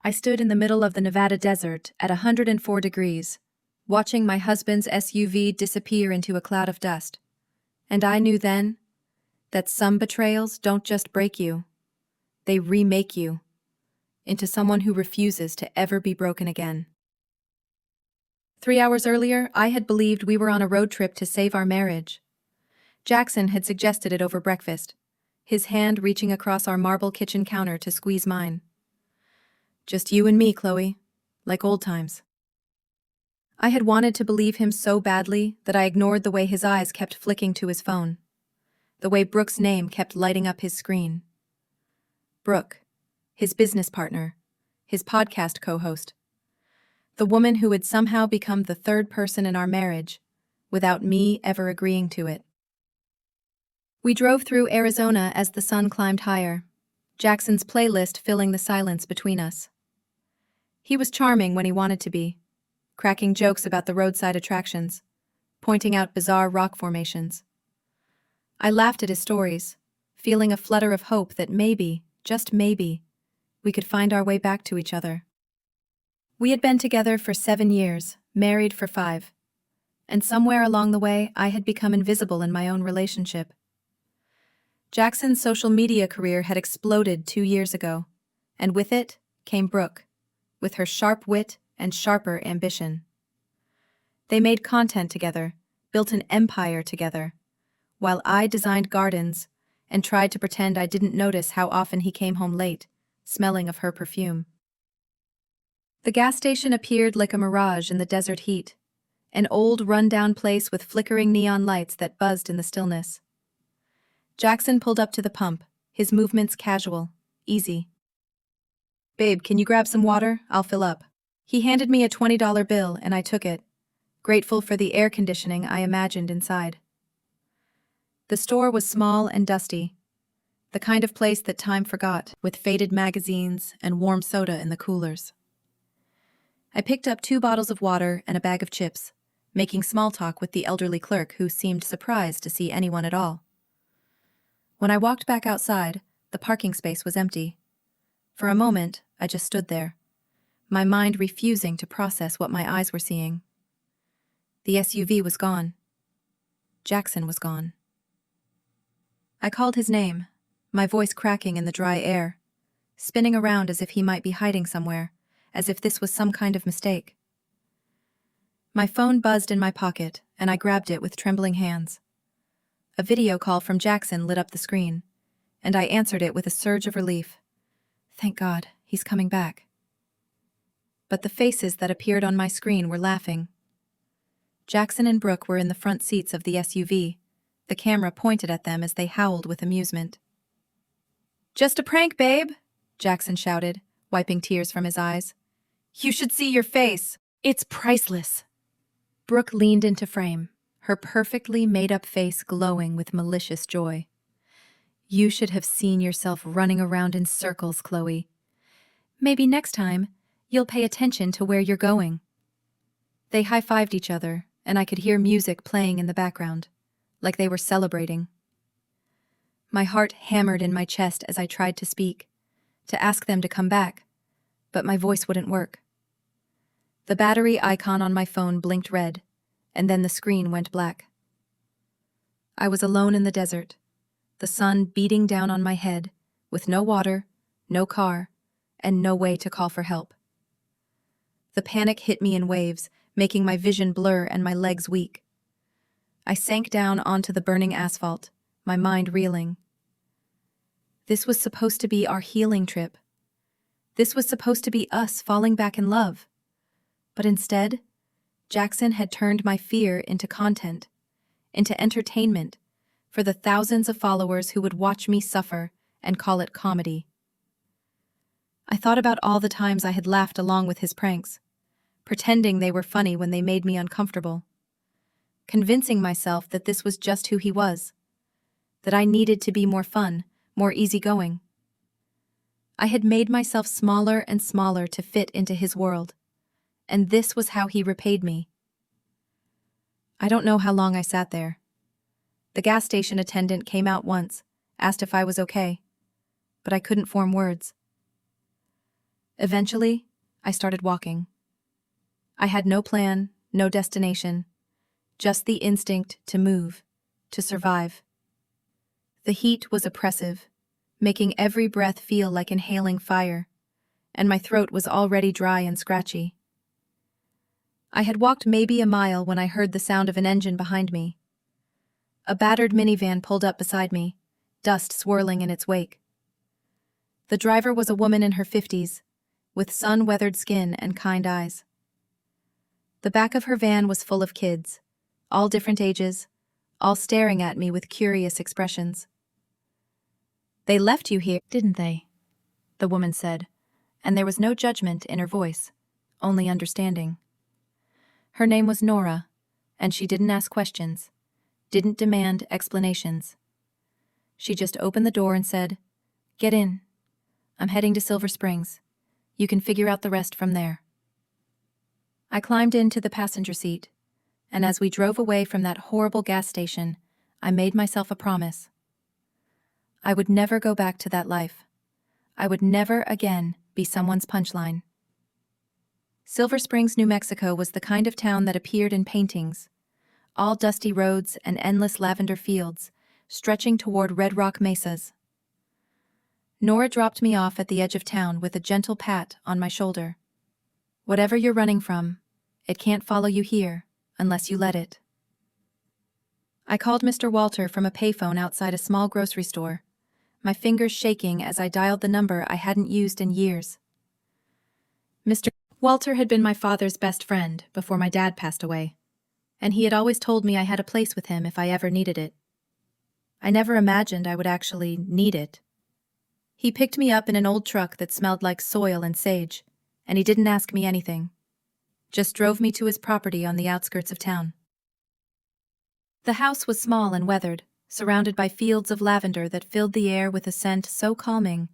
I stood in the middle of the Nevada desert at 104 degrees, watching my husband's SUV disappear into a cloud of dust. And I knew then that some betrayals don't just break you, they remake you into someone who refuses to ever be broken again. 3 hours earlier, I had believed we were on a road trip to save our marriage. Jackson had suggested it over breakfast, his hand reaching across our marble kitchen counter to squeeze mine. Just you and me, Chloe, like old times. I had wanted to believe him so badly that I ignored the way his eyes kept flicking to his phone, the way Brooke's name kept lighting up his screen. Brooke, his business partner, his podcast co-host, the woman who had somehow become the third person in our marriage, without me ever agreeing to it. We drove through Arizona as the sun climbed higher, Jackson's playlist filling the silence between us. He was charming when he wanted to be, cracking jokes about the roadside attractions, pointing out bizarre rock formations. I laughed at his stories, feeling a flutter of hope that maybe, just maybe, we could find our way back to each other. We had been together for 7 years, married for 5, and somewhere along the way I had become invisible in my own relationship. Jackson's social media career had exploded 2 years ago, and with it came Brooke, with her sharp wit and sharper ambition. They made content together, built an empire together, while I designed gardens and tried to pretend I didn't notice how often he came home late, smelling of her perfume. The gas station appeared like a mirage in the desert heat, an old run-down place with flickering neon lights that buzzed in the stillness. Jackson pulled up to the pump, his movements casual, easy. "Babe, can you grab some water? I'll fill up." He handed me a $20 bill and I took it, grateful for the air conditioning I imagined inside. The store was small and dusty, the kind of place that time forgot, with faded magazines and warm soda in the coolers. I picked up 2 bottles of water and a bag of chips, making small talk with the elderly clerk who seemed surprised to see anyone at all. When I walked back outside, the parking space was empty. For a moment, I just stood there, my mind refusing to process what my eyes were seeing. The SUV was gone. Jackson was gone. I called his name, my voice cracking in the dry air, spinning around as if he might be hiding somewhere, as if this was some kind of mistake. My phone buzzed in my pocket, and I grabbed it with trembling hands. A video call from Jackson lit up the screen, and I answered it with a surge of relief. Thank God, he's coming back. But the faces that appeared on my screen were laughing. Jackson and Brooke were in the front seats of the SUV, the camera pointed at them as they howled with amusement. "Just a prank, babe," Jackson shouted, wiping tears from his eyes. "You should see your face. It's priceless." Brooke leaned into frame, her perfectly made-up face glowing with malicious joy. "You should have seen yourself running around in circles, Chloe. Maybe next time, you'll pay attention to where you're going." They high-fived each other, and I could hear music playing in the background, like they were celebrating. My heart hammered in my chest as I tried to speak, to ask them to come back, but my voice wouldn't work. The battery icon on my phone blinked red, and then the screen went black. I was alone in the desert, the sun beating down on my head, with no water, no car, and no way to call for help. The panic hit me in waves, making my vision blur and my legs weak. I sank down onto the burning asphalt, my mind reeling. This was supposed to be our healing trip. This was supposed to be us falling back in love. But instead, Jackson had turned my fear into content, into entertainment, for the thousands of followers who would watch me suffer and call it comedy. I thought about all the times I had laughed along with his pranks, pretending they were funny when they made me uncomfortable, convincing myself that this was just who he was, that I needed to be more fun, more easygoing. I had made myself smaller and smaller to fit into his world, and this was how he repaid me. I don't know how long I sat there. The gas station attendant came out once, asked if I was okay, but I couldn't form words. Eventually, I started walking. I had no plan, no destination, just the instinct to move, to survive. The heat was oppressive, making every breath feel like inhaling fire, and my throat was already dry and scratchy. I had walked maybe a mile when I heard the sound of an engine behind me. A battered minivan pulled up beside me, dust swirling in its wake. The driver was a woman in her 50s, with sun-weathered skin and kind eyes. The back of her van was full of kids, all different ages, all staring at me with curious expressions. "They left you here, didn't they?" the woman said, and there was no judgment in her voice, only understanding. Her name was Nora, and she didn't ask questions, didn't demand explanations. She just opened the door and said, "Get in. I'm heading to Silver Springs. You can figure out the rest from there." I climbed into the passenger seat, and as we drove away from that horrible gas station, I made myself a promise. I would never go back to that life. I would never again be someone's punchline. Silver Springs, New Mexico was the kind of town that appeared in paintings, all dusty roads and endless lavender fields, stretching toward red rock mesas. Nora dropped me off at the edge of town with a gentle pat on my shoulder. "Whatever you're running from, it can't follow you here unless you let it." I called Mr. Walter from a payphone outside a small grocery store, my fingers shaking as I dialed the number I hadn't used in years. Mr. Walter had been my father's best friend before my dad passed away, and he had always told me I had a place with him if I ever needed it. I never imagined I would actually need it. He picked me up in an old truck that smelled like soil and sage, and he didn't ask me anything. Just drove me to his property on the outskirts of town. The house was small and weathered, surrounded by fields of lavender that filled the air with a scent so calming,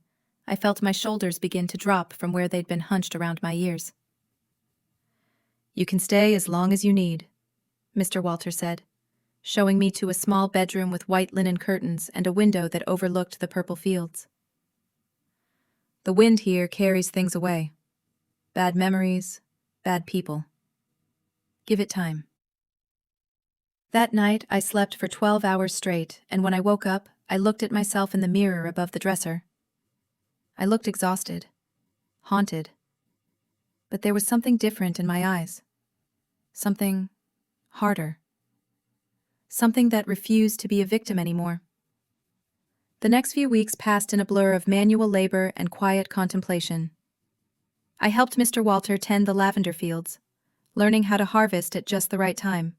I felt my shoulders begin to drop from where they'd been hunched around my ears. "You can stay as long as you need," Mr. Walter said, showing me to a small bedroom with white linen curtains and a window that overlooked the purple fields. "The wind here carries things away. Bad memories, bad people. Give it time." That night, I slept for 12 hours straight, and when I woke up, I looked at myself in the mirror above the dresser. I looked exhausted, haunted. But there was something different in my eyes. Something harder. Something that refused to be a victim anymore. The next few weeks passed in a blur of manual labor and quiet contemplation. I helped Mr. Walter tend the lavender fields, learning how to harvest at just the right time,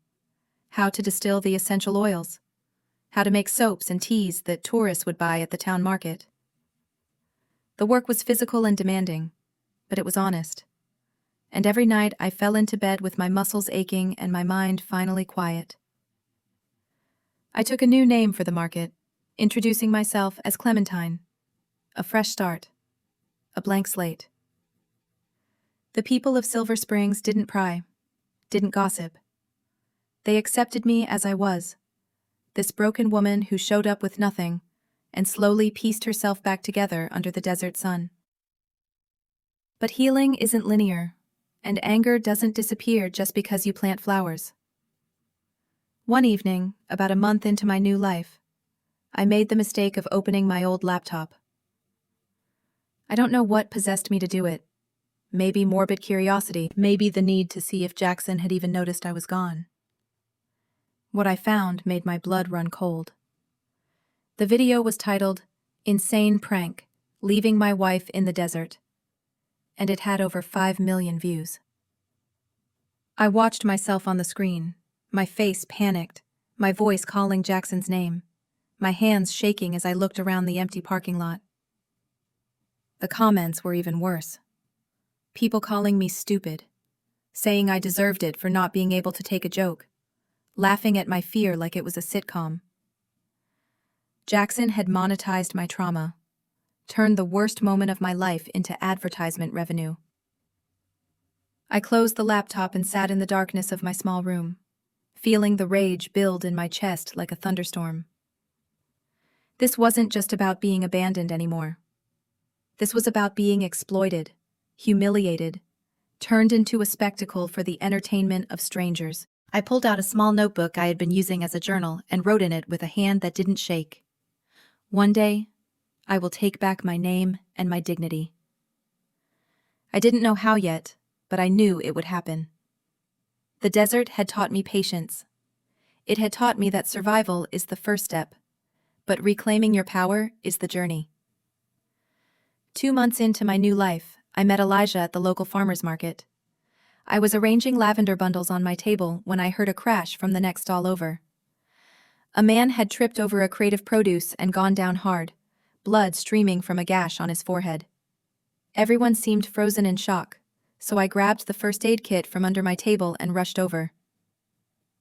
how to distill the essential oils, how to make soaps and teas that tourists would buy at the town market. The work was physical and demanding, but it was honest. And every night I fell into bed with my muscles aching and my mind finally quiet. I took a new name for the market, introducing myself as Clementine. A fresh start. A blank slate. The people of Silver Springs didn't pry, didn't gossip. They accepted me as I was, this broken woman who showed up with nothing and slowly pieced herself back together under the desert sun. But healing isn't linear, and anger doesn't disappear just because you plant flowers. One evening, about a month into my new life, I made the mistake of opening my old laptop. I don't know what possessed me to do it. Maybe morbid curiosity, maybe the need to see if Jackson had even noticed I was gone. What I found made my blood run cold. The video was titled, "Insane Prank, Leaving My Wife in the Desert," and it had over 5 million views. I watched myself on the screen, my face panicked, my voice calling Jackson's name, my hands shaking as I looked around the empty parking lot. The comments were even worse. People calling me stupid, saying I deserved it for not being able to take a joke, laughing at my fear like it was a sitcom. Jackson had monetized my trauma, turned the worst moment of my life into advertisement revenue. I closed the laptop and sat in the darkness of my small room, feeling the rage build in my chest like a thunderstorm. This wasn't just about being abandoned anymore. This was about being exploited, humiliated, turned into a spectacle for the entertainment of strangers. I pulled out a small notebook I had been using as a journal and wrote in it with a hand that didn't shake. One day, I will take back my name and my dignity. I didn't know how yet, but I knew it would happen. The desert had taught me patience. It had taught me that survival is the first step, but reclaiming your power is the journey. 2 months into my new life, I met Elijah at the local farmer's market. I was arranging lavender bundles on my table when I heard a crash from the next stall over. A man had tripped over a crate of produce and gone down hard, blood streaming from a gash on his forehead. Everyone seemed frozen in shock, so I grabbed the first aid kit from under my table and rushed over.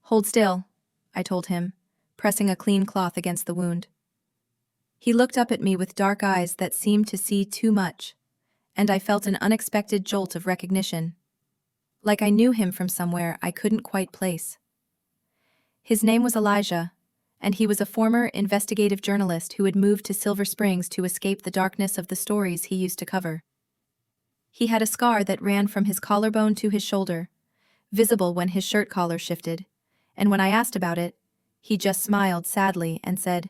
"Hold still," I told him, pressing a clean cloth against the wound. He looked up at me with dark eyes that seemed to see too much, and I felt an unexpected jolt of recognition. Like I knew him from somewhere I couldn't quite place. His name was Elijah, and he was a former investigative journalist who had moved to Silver Springs to escape the darkness of the stories he used to cover. He had a scar that ran from his collarbone to his shoulder, visible when his shirt collar shifted, and when I asked about it, he just smiled sadly and said,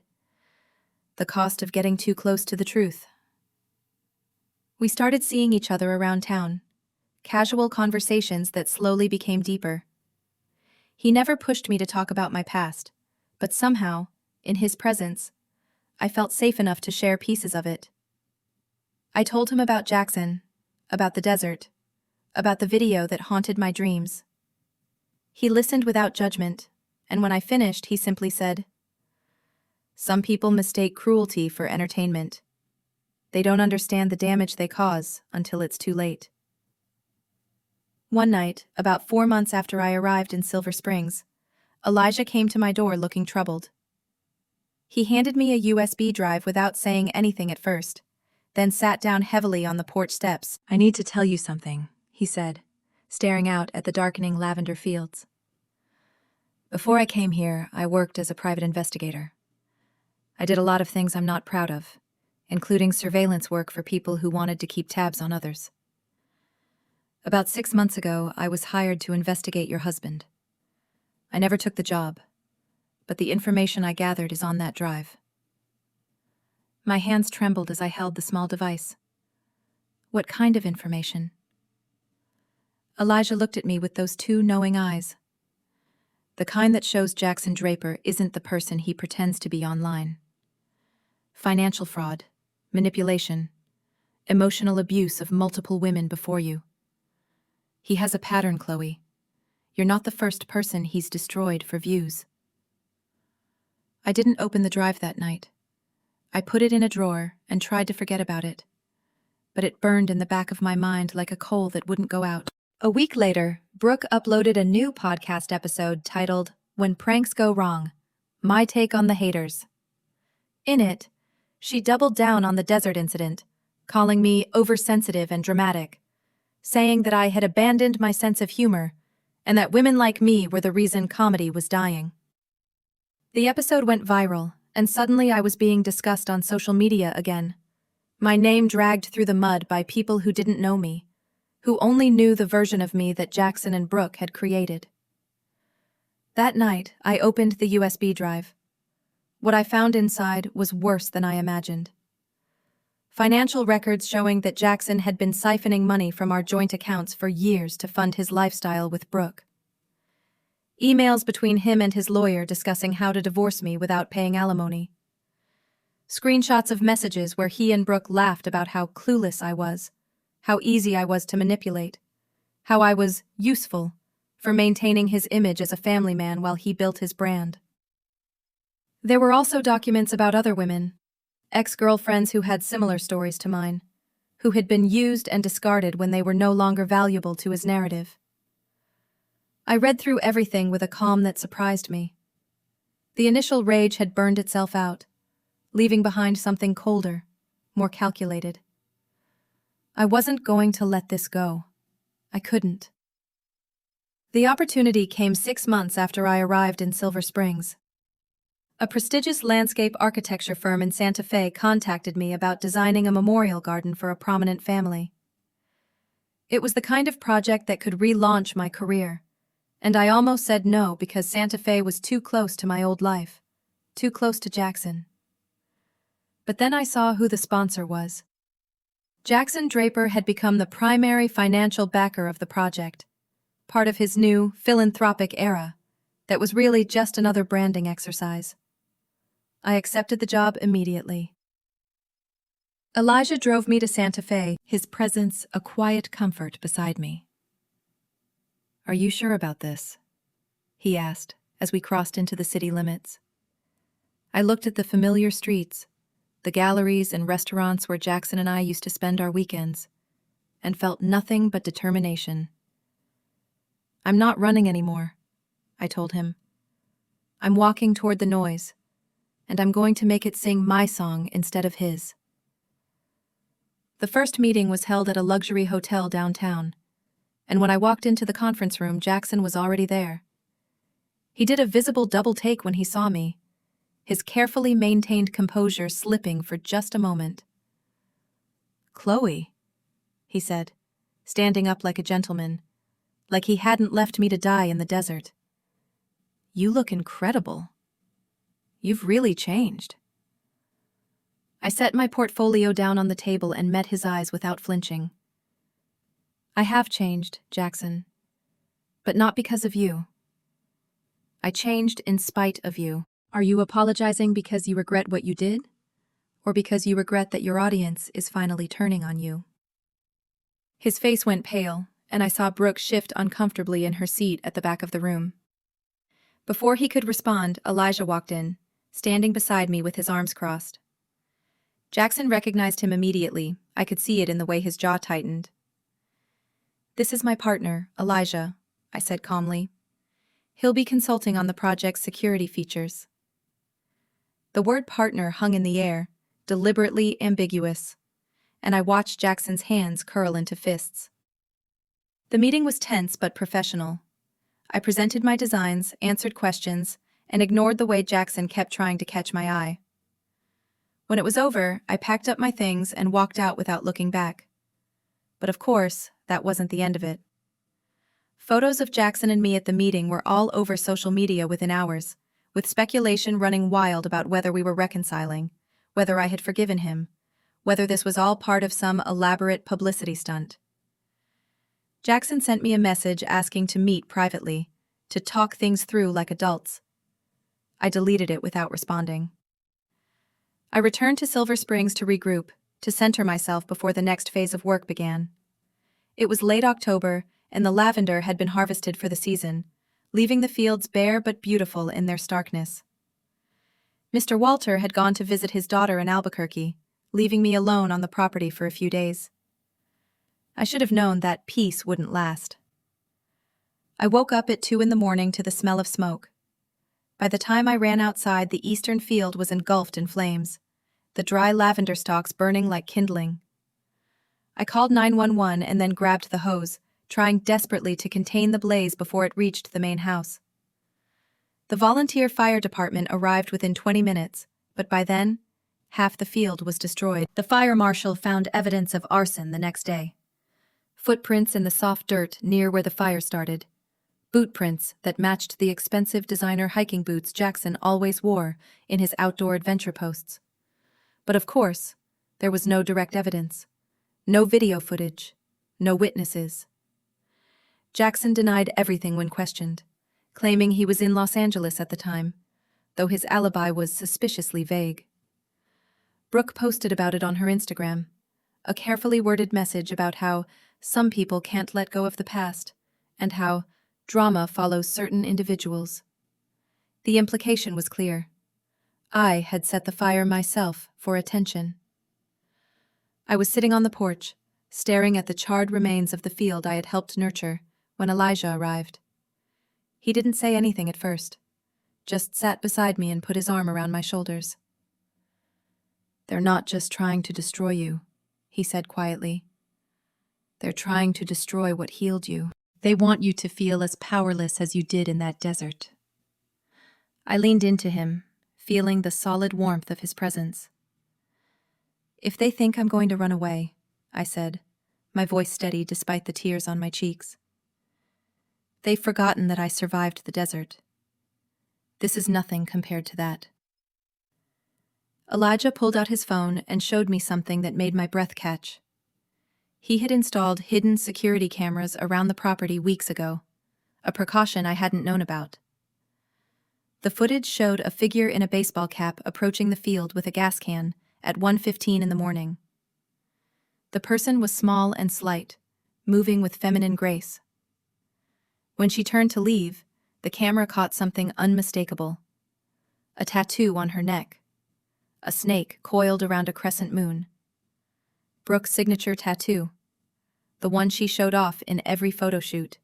"The cost of getting too close to the truth." We started seeing each other around town, casual conversations that slowly became deeper. He never pushed me to talk about my past, but somehow, in his presence, I felt safe enough to share pieces of it. I told him about Jackson, about the desert, about the video that haunted my dreams. He listened without judgment, and when I finished, he simply said, "Some people mistake cruelty for entertainment. They don't understand the damage they cause until it's too late." One night, about 4 months after I arrived in Silver Springs, Elijah came to my door looking troubled. He handed me a USB drive without saying anything at first, then sat down heavily on the porch steps. "I need to tell you something," he said, staring out at the darkening lavender fields. "Before I came here, I worked as a private investigator. I did a lot of things I'm not proud of, including surveillance work for people who wanted to keep tabs on others. About 6 months ago, I was hired to investigate your husband. I never took the job, but the information I gathered is on that drive." My hands trembled as I held the small device. "What kind of information?" Elijah looked at me with those two knowing eyes. "The kind that shows Jackson Draper isn't the person he pretends to be online. Financial fraud, manipulation, emotional abuse of multiple women before you. He has a pattern, Chloe. You're not the first person he's destroyed for views." I didn't open the drive that night. I put it in a drawer and tried to forget about it, but it burned in the back of my mind like a coal that wouldn't go out. A week later, Brooke uploaded a new podcast episode titled "When Pranks Go Wrong: My Take on the Haters." In it, she doubled down on the desert incident, calling me oversensitive and dramatic, saying that I had abandoned my sense of humor and that women like me were the reason comedy was dying. The episode went viral, and suddenly I was being discussed on social media again. My name dragged through the mud by people who didn't know me, who only knew the version of me that Jackson and Brooke had created. That night, I opened the USB drive. What I found inside was worse than I imagined. Financial records showing that Jackson had been siphoning money from our joint accounts for years to fund his lifestyle with Brooke. Emails between him and his lawyer discussing how to divorce me without paying alimony. Screenshots of messages where he and Brooke laughed about how clueless I was, how easy I was to manipulate, how I was useful for maintaining his image as a family man while he built his brand. There were also documents about other women, ex-girlfriends who had similar stories to mine, who had been used and discarded when they were no longer valuable to his narrative. I read through everything with a calm that surprised me. The initial rage had burned itself out, leaving behind something colder, more calculated. I wasn't going to let this go. I couldn't. The opportunity came 6 months after I arrived in Silver Springs. A prestigious landscape architecture firm in Santa Fe contacted me about designing a memorial garden for a prominent family. It was the kind of project that could relaunch my career, and I almost said no because Santa Fe was too close to my old life, too close to Jackson. But then I saw who the sponsor was. Jackson Draper had become the primary financial backer of the project, part of his new, philanthropic era that was really just another branding exercise. I accepted the job immediately. Elijah drove me to Santa Fe, his presence a quiet comfort beside me. "Are you sure about this?" he asked as we crossed into the city limits. I looked at the familiar streets, the galleries and restaurants where Jackson and I used to spend our weekends, and felt nothing but determination. "I'm not running anymore," I told him. "I'm walking toward the noise, and I'm going to make it sing my song instead of his." The first meeting was held at a luxury hotel downtown, and when I walked into the conference room, Jackson was already there. He did a visible double take when he saw me, his carefully maintained composure slipping for just a moment. "Chloe," he said, standing up like a gentleman, like he hadn't left me to die in the desert. "You look incredible. You've really changed." I set my portfolio down on the table and met his eyes without flinching. "I have changed, Jackson, but not because of you. I changed in spite of you." "Are you apologizing because you regret what you did? Or because you regret that your audience is finally turning on you?" His face went pale, and I saw Brooke shift uncomfortably in her seat at the back of the room. Before he could respond, Elijah walked in, standing beside me with his arms crossed. Jackson recognized him immediately. I could see it in the way his jaw tightened. "This is my partner, Elijah," I said calmly. "He'll be consulting on the project's security features." The word partner hung in the air, deliberately ambiguous, and I watched Jackson's hands curl into fists. The meeting was tense but professional. I presented my designs, answered questions, and ignored the way Jackson kept trying to catch my eye. When it was over, I packed up my things and walked out without looking back. But of course, that wasn't the end of it. Photos of Jackson and me at the meeting were all over social media within hours, with speculation running wild about whether we were reconciling, whether I had forgiven him, whether this was all part of some elaborate publicity stunt. Jackson sent me a message asking to meet privately, to talk things through like adults. I deleted it without responding. I returned to Silver Springs to regroup, to center myself before the next phase of work began. It was late October, and the lavender had been harvested for the season, leaving the fields bare but beautiful in their starkness. Mr. Walter had gone to visit his daughter in Albuquerque, leaving me alone on the property for a few days. I should have known that peace wouldn't last. I woke up at 2 a.m. to the smell of smoke. By the time I ran outside, the eastern field was engulfed in flames, the dry lavender stalks burning like kindling. I called 911 and then grabbed the hose, trying desperately to contain the blaze before it reached the main house. The volunteer fire department arrived within 20 minutes, but by then, half the field was destroyed. The fire marshal found evidence of arson the next day. Footprints in the soft dirt near where the fire started. Boot prints that matched the expensive designer hiking boots Jackson always wore in his outdoor adventure posts. But of course, there was no direct evidence. No video footage. No witnesses. Jackson denied everything when questioned, claiming he was in Los Angeles at the time, though his alibi was suspiciously vague. Brooke posted about it on her Instagram, a carefully worded message about how some people can't let go of the past, and how drama follows certain individuals. The implication was clear. I had set the fire myself for attention. I was sitting on the porch, staring at the charred remains of the field I had helped nurture, when Elijah arrived. He didn't say anything at first, just sat beside me and put his arm around my shoulders. "They're not just trying to destroy you," he said quietly. "They're trying to destroy what healed you. They want you to feel as powerless as you did in that desert." I leaned into him, feeling the solid warmth of his presence. "If they think I'm going to run away," I said, my voice steady despite the tears on my cheeks. They've forgotten that I survived the desert. This is nothing compared to that. Elijah pulled out his phone and showed me something that made my breath catch. He had installed hidden security cameras around the property weeks ago, a precaution I hadn't known about. The footage showed a figure in a baseball cap approaching the field with a gas can at 1:15 in the morning. The person was small and slight, moving with feminine grace. When she turned to leave, the camera caught something unmistakable. A tattoo on her neck. A snake coiled around a crescent moon. Brooke's signature tattoo. The one she showed off in every photo shoot.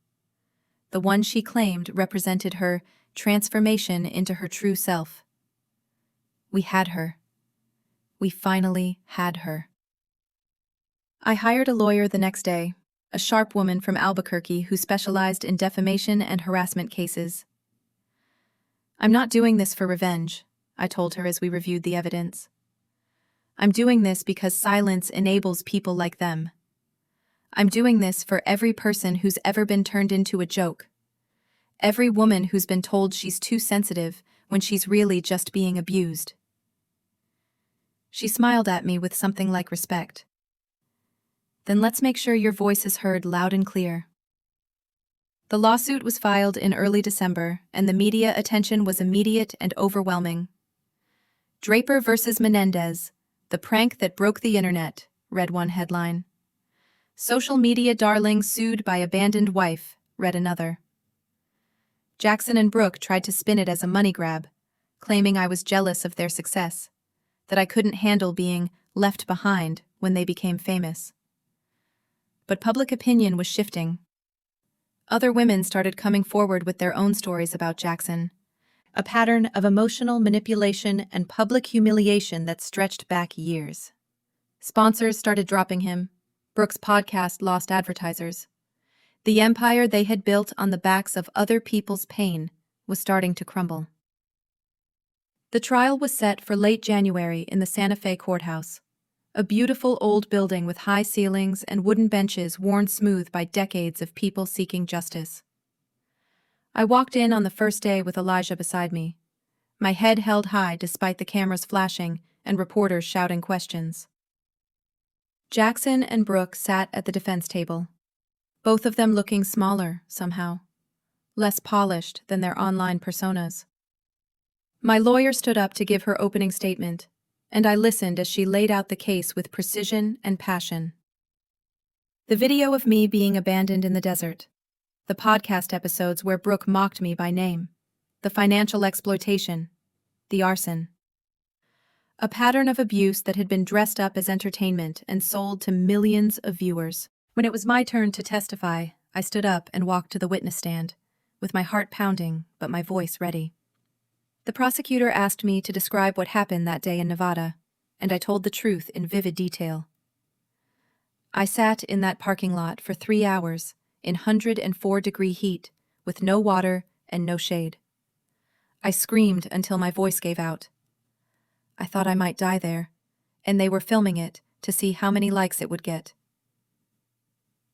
The one she claimed represented her transformation into her true self. We had her. We finally had her. I hired a lawyer the next day, a sharp woman from Albuquerque who specialized in defamation and harassment cases. I'm not doing this for revenge, I told her as we reviewed the evidence. I'm doing this because silence enables people like them. I'm doing this for every person who's ever been turned into a joke. Every woman who's been told she's too sensitive when she's really just being abused. She smiled at me with something like respect. Then let's make sure your voice is heard loud and clear. The lawsuit was filed in early December, and the media attention was immediate and overwhelming. Draper versus Menendez, the prank that broke the internet, read one headline. Social media darling sued by abandoned wife, read another. Jackson and Brooke tried to spin it as a money grab, claiming I was jealous of their success, that I couldn't handle being left behind when they became famous. But public opinion was shifting. Other women started coming forward with their own stories about Jackson, a pattern of emotional manipulation and public humiliation that stretched back years. Sponsors started dropping him. Brooke's podcast lost advertisers. The empire they had built on the backs of other people's pain was starting to crumble. The trial was set for late January in the Santa Fe courthouse, a beautiful old building with high ceilings and wooden benches worn smooth by decades of people seeking justice. I walked in on the first day with Elijah beside me, my head held high despite the cameras flashing and reporters shouting questions. Jackson and Brooke sat at the defense table, both of them looking smaller, somehow, less polished than their online personas. My lawyer stood up to give her opening statement, and I listened as she laid out the case with precision and passion. The video of me being abandoned in the desert, the podcast episodes where Brooke mocked me by name, the financial exploitation, the arson. A pattern of abuse that had been dressed up as entertainment and sold to millions of viewers. When it was my turn to testify, I stood up and walked to the witness stand, with my heart pounding but my voice ready. The prosecutor asked me to describe what happened that day in Nevada, and I told the truth in vivid detail. I sat in that parking lot for 3 hours in 104-degree heat with no water and no shade. I screamed until my voice gave out. I thought I might die there, and they were filming it to see how many likes it would get.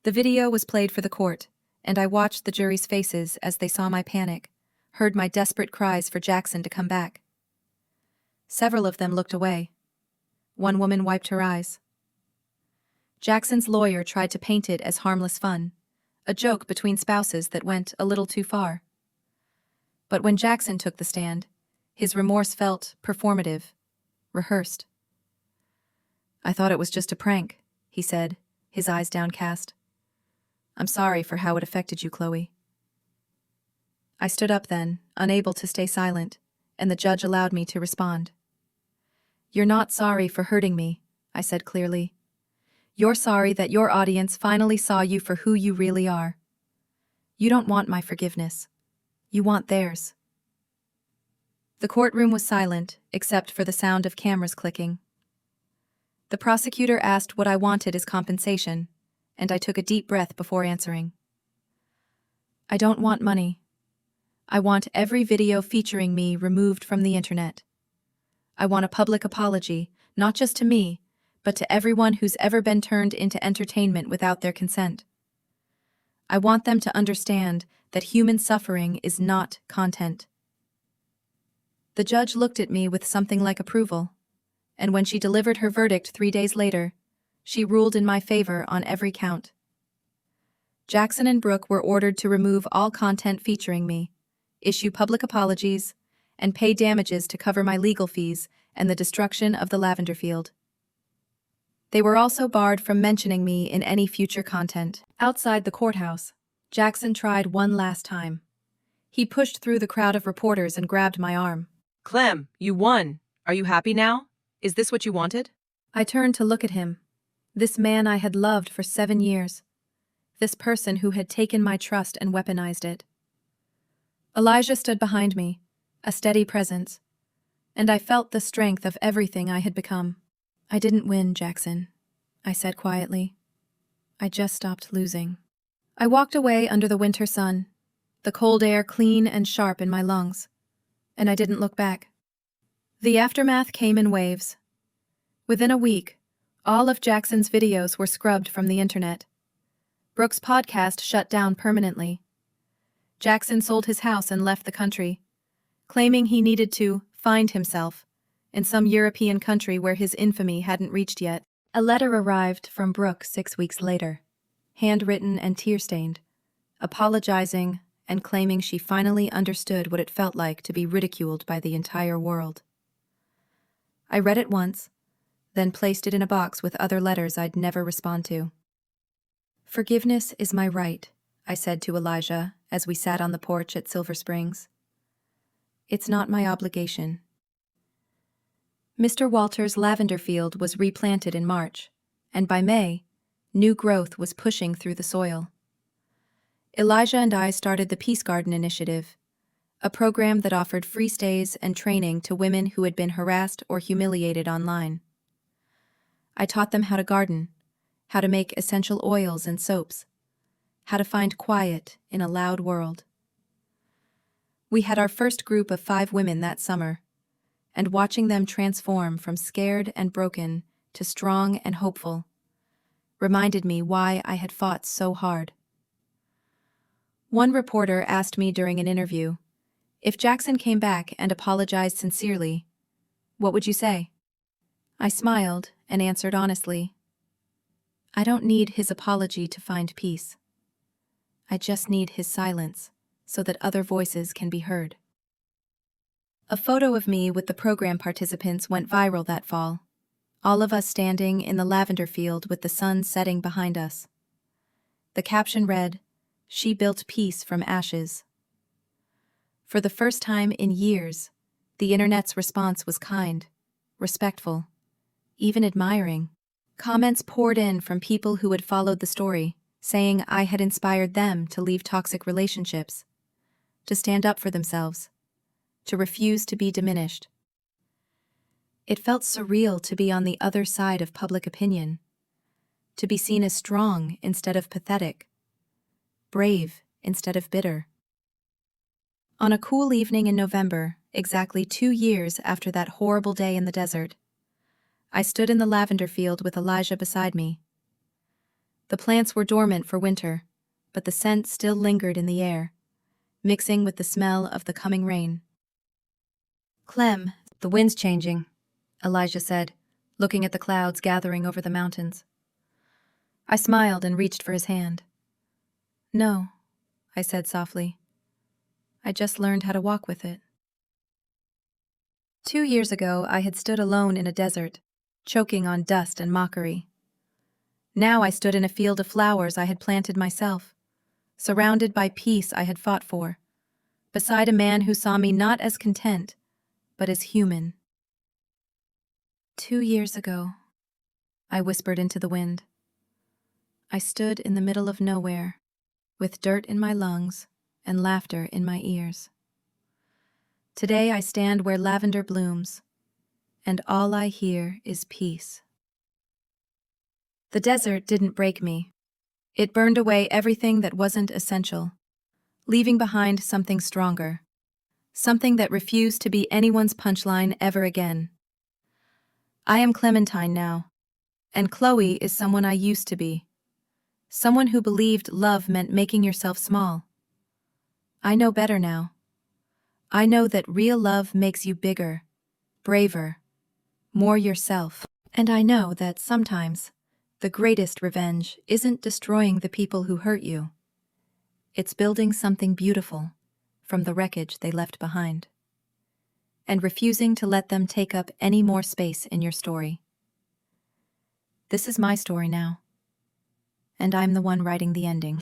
The video was played for the court, and I watched the jury's faces as they saw my panic, heard my desperate cries for Jackson to come back. Several of them looked away. One woman wiped her eyes. Jackson's lawyer tried to paint it as harmless fun, a joke between spouses that went a little too far. But when Jackson took the stand, his remorse felt performative, rehearsed. I thought it was just a prank, he said, his eyes downcast. I'm sorry for how it affected you, Chloe. I stood up then, unable to stay silent, and the judge allowed me to respond. You're not sorry for hurting me, I said clearly. You're sorry that your audience finally saw you for who you really are. You don't want my forgiveness. You want theirs. The courtroom was silent, except for the sound of cameras clicking. The prosecutor asked what I wanted as compensation, and I took a deep breath before answering. I don't want money. I want every video featuring me removed from the internet. I want a public apology, not just to me, but to everyone who's ever been turned into entertainment without their consent. I want them to understand that human suffering is not content. The judge looked at me with something like approval, and when she delivered her verdict 3 days later, she ruled in my favor on every count. Jackson and Brooke were ordered to remove all content featuring me, issue public apologies, and pay damages to cover my legal fees and the destruction of the lavender field. They were also barred from mentioning me in any future content. Outside the courthouse, Jackson tried one last time. He pushed through the crowd of reporters and grabbed my arm. Clem, you won. Are you happy now? Is this what you wanted? I turned to look at him. This man I had loved for 7 years. This person who had taken my trust and weaponized it. Elijah stood behind me, a steady presence, and I felt the strength of everything I had become. I didn't win, Jackson, I said quietly. I just stopped losing. I walked away under the winter sun, the cold air clean and sharp in my lungs, and I didn't look back. The aftermath came in waves. Within a week, all of Jackson's videos were scrubbed from the internet. Brooke's podcast shut down permanently. Jackson sold his house and left the country, claiming he needed to find himself in some European country where his infamy hadn't reached yet. A letter arrived from Brooke 6 weeks later, handwritten and tear-stained, apologizing and claiming she finally understood what it felt like to be ridiculed by the entire world. I read it once, then placed it in a box with other letters I'd never respond to. Forgiveness is my right, I said to Elijah as we sat on the porch at Silver Springs. It's not my obligation. Mr. Walter's lavender field was replanted in March, and by May, new growth was pushing through the soil. Elijah and I started the Peace Garden Initiative, a program that offered free stays and training to women who had been harassed or humiliated online. I taught them how to garden, how to make essential oils and soaps, how to find quiet in a loud world. We had our first group of 5 women that summer, and watching them transform from scared and broken to strong and hopeful reminded me why I had fought so hard. One reporter asked me during an interview, if Jackson came back and apologized sincerely, what would you say? I smiled and answered honestly, I don't need his apology to find peace. I just need his silence so that other voices can be heard. A photo of me with the program participants went viral that fall, all of us standing in the lavender field with the sun setting behind us. The caption read, "She built peace from ashes." For the first time in years, the internet's response was kind, respectful, even admiring. Comments poured in from people who had followed the story, saying I had inspired them to leave toxic relationships, to stand up for themselves, to refuse to be diminished. It felt surreal to be on the other side of public opinion, to be seen as strong instead of pathetic, brave instead of bitter. On a cool evening in November, exactly 2 years after that horrible day in the desert, I stood in the lavender field with Elijah beside me. The plants were dormant for winter, but the scent still lingered in the air, mixing with the smell of the coming rain. "Clem, the wind's changing," Elijah said, looking at the clouds gathering over the mountains. I smiled and reached for his hand. "No," I said softly. "I just learned how to walk with it." 2 years ago, I had stood alone in a desert, choking on dust and mockery. Now I stood in a field of flowers I had planted myself, surrounded by peace I had fought for, beside a man who saw me not as content, but as human. 2 years ago, I whispered into the wind. I stood in the middle of nowhere, with dirt in my lungs and laughter in my ears. Today I stand where lavender blooms, and all I hear is peace. The desert didn't break me. It burned away everything that wasn't essential, leaving behind something stronger, something that refused to be anyone's punchline ever again. I am Clementine now, And Chloe is someone I used to be. Someone who believed love meant making yourself small. I know better now. I know that real love makes you bigger, braver, more yourself. And I know that sometimes the greatest revenge isn't destroying the people who hurt you. It's building something beautiful from the wreckage they left behind, and refusing to let them take up any more space in your story. This is my story now, and I'm the one writing the ending.